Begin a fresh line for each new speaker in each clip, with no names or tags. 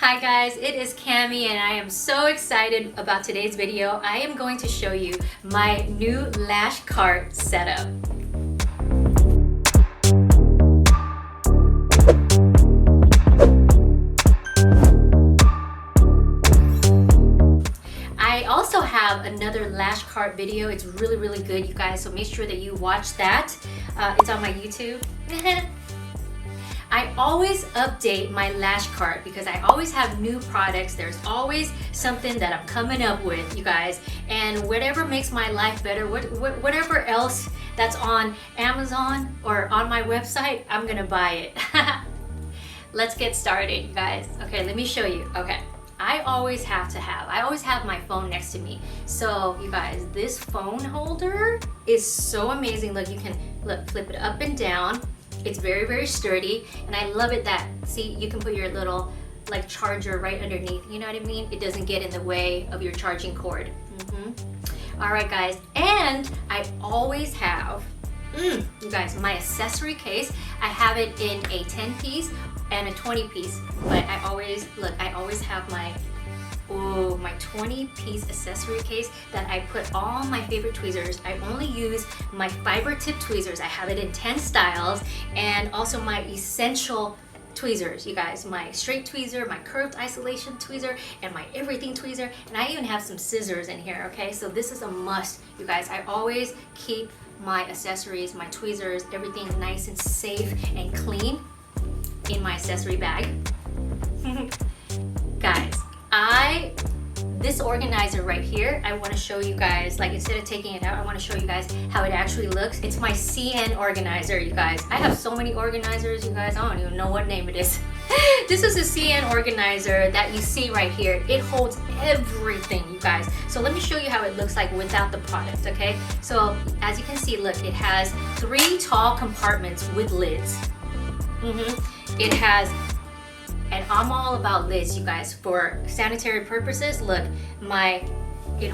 Hi guys, it is Cami and I am so excited about today's video. I am going to show you my new lash cart setup. I also have another lash cart video. It's really good, you guys, so make sure that you watch that. It's on my YouTube. I always update my lash cart because I always have new products. There's always something that I'm coming up with, you guys, and whatever makes my life better, whatever else that's on Amazon or on my website, I'm gonna buy it. Let's get started, you guys. Okay, let me show you. Okay, I always have my phone next to me. So you guys, this phone holder is so amazing. Look, you can flip it up and down. It's very sturdy, and I love it that, see, you can put your little like charger right underneath, you know what I mean? It doesn't get in the way of your charging cord. All right guys, and I always have, you guys, my accessory case. I have it in a 10-piece and a 20-piece, but I always have my 20-piece accessory case that I put all my favorite tweezers. I only use my fiber tip tweezers. I have it in 10 styles, and also my essential tweezers, you guys. My straight tweezer, my curved isolation tweezer, and my everything tweezer, and I even have some scissors in here, okay? So this is a must, you guys. I always keep my accessories, my tweezers, everything nice and safe and clean in my accessory bag. Guys, this organizer right here, I want to show you guys, like, instead of taking it out, I want to show you guys how it actually looks. It's my CN organizer, you guys. I have so many organizers, you guys, I don't even know what name it is. This is a CN organizer that you see right here. It holds everything, you guys. So let me show you how it looks like without the product, okay? So as you can see, look, it has 3 tall compartments with lids. It has, and I'm all about lids, you guys, for sanitary purposes. Look, it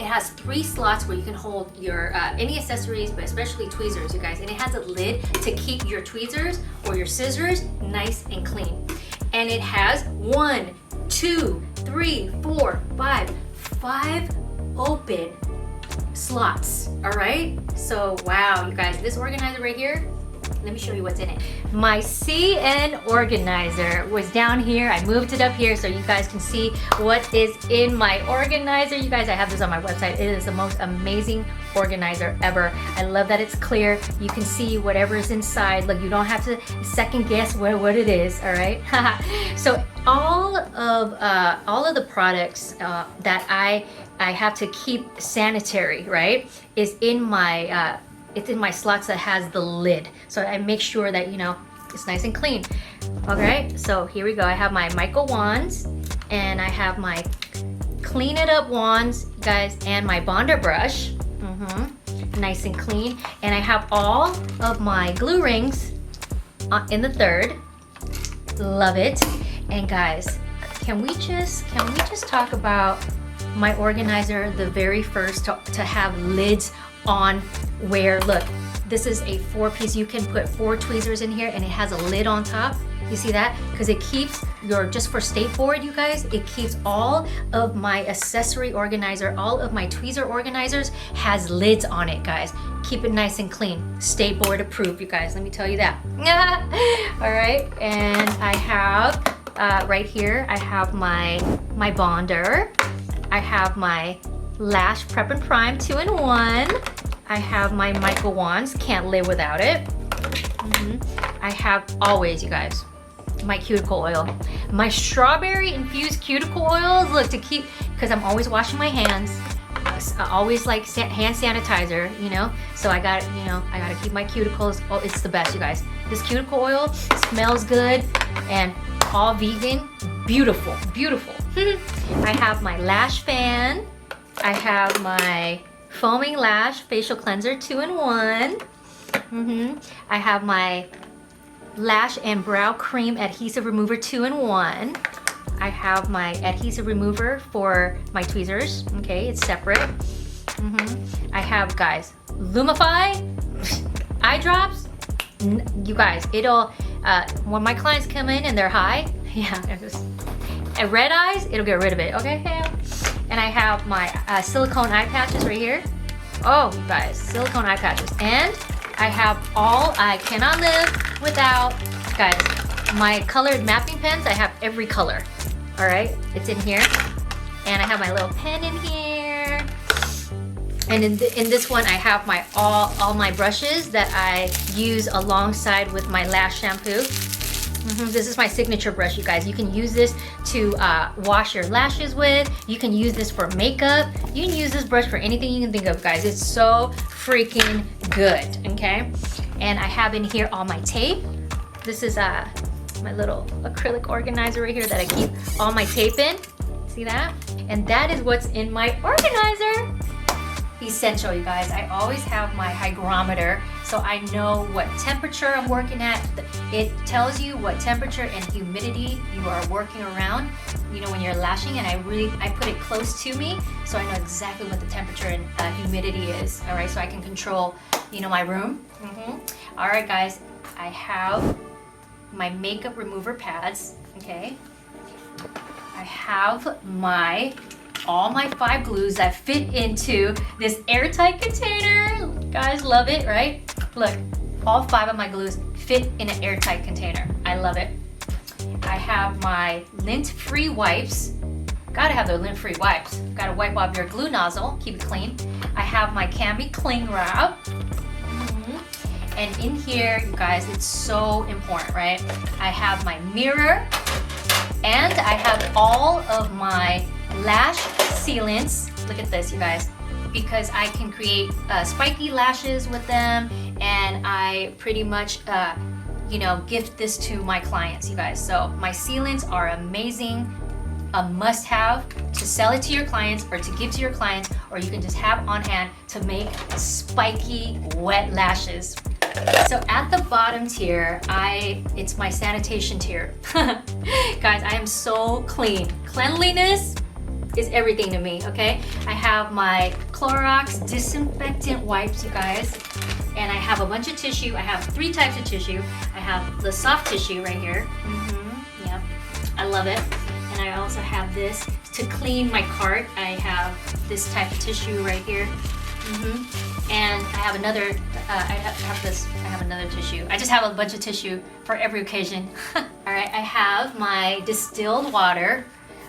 has 3 slots where you can hold your any accessories, but especially tweezers, you guys. And it has a lid to keep your tweezers or your scissors nice and clean. And it has 1, 2, 3, 4, 5 open slots. All right. So wow, you guys, this organizer right here. Let me show you what's in it. My CN organizer was down here. I moved it up here so you guys can see what is in my organizer. You guys, I have this on my website. It is the most amazing organizer ever. I love that it's clear. You can see whatever is inside. Look, you don't have to second guess what it is, all right? So all of the products that I have to keep sanitary, right, is in my it's in my slots that has the lid. So I make sure that, you know, it's nice and clean. Okay, so here we go. I have my micro wands, and I have my clean it up wands, guys, and my bonder brush. Nice and clean. And I have all of my glue rings in the 3rd. Love it. And guys, can we just talk about my organizer, the very first to have lids on, where, look, this is a 4-piece. You can put 4 tweezers in here, and it has a lid on top. You see that? Because it keeps just for state board, you guys, it keeps all of my accessory organizer, all of my tweezer organizers has lids on it, guys. Keep it nice and clean. State board approved, you guys, let me tell you that. All right, and I have right here, I have my bonder. I have my Lash Prep and Prime 2-in-1. I have my micro wands, can't live without it. I have always, you guys, my cuticle oil. My strawberry infused cuticle oils, look, to keep, because I'm always washing my hands. I always like hand sanitizer, you know? So I got to keep my cuticles. Oh, it's the best, you guys. This cuticle oil smells good and all vegan. Beautiful. I have my lash fan. I have my foaming lash facial cleanser 2-in-1. I have my lash and brow cream adhesive remover 2-in-1. I have my adhesive remover for my tweezers. Okay, it's separate. I have, guys, Lumify eye drops. You guys, it'll when my clients come in and they're high, Yeah, red eyes, it'll get rid of it, okay? And I have my silicone eye patches right here. Oh, you guys, silicone eye patches. And I have I cannot live without, guys, my colored mapping pens. I have every color, all right? It's in here. And I have my little pen in here. And in this one, I have my all my brushes that I use alongside with my lash shampoo. This is my signature brush, you guys. You can use this to wash your lashes with. You can use this for makeup. You can use this brush for anything you can think of, guys. It's so freaking good, okay? And I have in here all my tape. This is my little acrylic organizer right here that I keep all my tape in. See that? And that is what's in my organizer. Essential, you guys. I always have my hygrometer, so I know what temperature I'm working at. It tells you what temperature and humidity you are working around, you know, when you're lashing, and I put it close to me, so I know exactly what the temperature and humidity is, all right, so I can control, you know, my room. All right, guys, I have my makeup remover pads, okay? I have all my 5 glues that fit into this airtight container. Guys, love it, right? Look, all 5 of my glues fit in an airtight container. I love it. I have my lint-free wipes. Gotta have the lint-free wipes. Gotta wipe off your glue nozzle, keep it clean. I have my Cami Cling Wrap. And in here, you guys, it's so important, right? I have my mirror, and I have all of my lash sealants. Look at this, you guys, because I can create spiky lashes with them, and I pretty much you know, gift this to my clients, you guys. So my sealants are amazing, a must-have to sell it to your clients or to give to your clients, or you can just have on hand to make spiky wet lashes. So at the bottom tier, it's my sanitation tier. Guys, I am so clean. Cleanliness is everything to me, okay? I have my Clorox disinfectant wipes, you guys, and I have a bunch of tissue. I have 3 types of tissue. I have the soft tissue right here. Yeah, I love it. And I also have this to clean my cart. I have this type of tissue right here. And I have another, I have another tissue. I just have a bunch of tissue for every occasion. All right, I have my distilled water.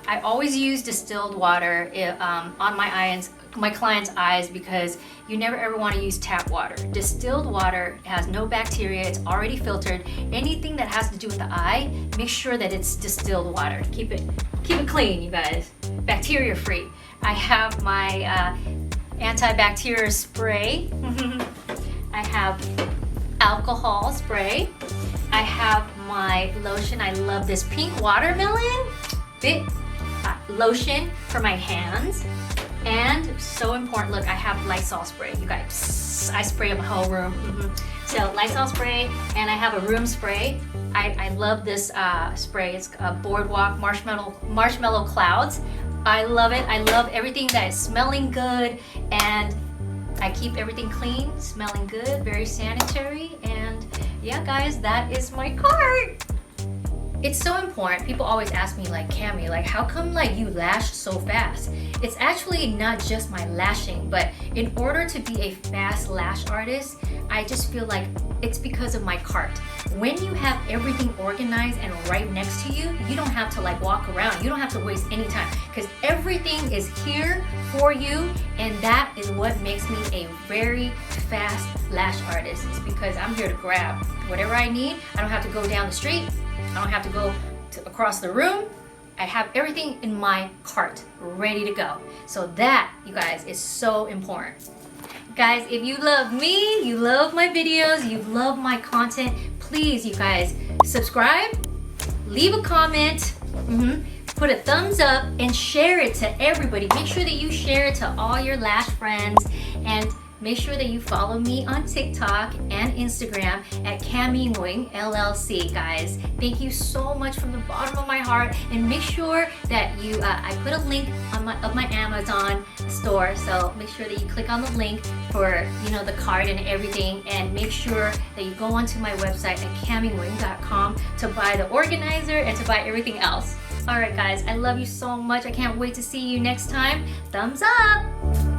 I always use distilled water on my clients' eyes, because you never ever want to use tap water. Distilled water has no bacteria, it's already filtered. Anything that has to do with the eye, make sure that it's distilled water. Keep it clean, you guys. Bacteria free. I have my antibacterial spray. I have alcohol spray. I have my lotion. I love this pink watermelon lotion for my hands. And so important, look, I have Lysol spray. You guys, I spray up my whole room. So Lysol spray, and I have a room spray. I love this spray. It's a Boardwalk marshmallow clouds. I love it. I love everything that is smelling good, and I keep everything clean, smelling good, very sanitary. And yeah, guys, that is my cart. It's so important. People always ask me, like, Cami, like, how come like you lash so fast? It's actually not just my lashing, but in order to be a fast lash artist, I just feel like it's because of my cart. When you have everything organized and right next to you, you don't have to like walk around. You don't have to waste any time, because everything is here for you, and that is what makes me a very fast lash artist. It's because I'm here to grab whatever I need. I don't have to go down the street. I don't have to go across the room. I have everything in my cart ready to go. So that, you guys, is so important. Guys, if you love me, you love my videos, you love my content, please, you guys, subscribe, leave a comment, put a thumbs up, and share it to everybody. Make sure that you share it to all your lash friends, and make sure that you follow me on TikTok and Instagram at Camingwing LLC, guys. Thank you so much from the bottom of my heart, and make sure that you, I put a link on my Amazon store, so make sure that you click on the link for, you know, the card and everything, and make sure that you go onto my website at camingwing.com to buy the organizer and to buy everything else. Alright guys, I love you so much. I can't wait to see you next time. Thumbs up!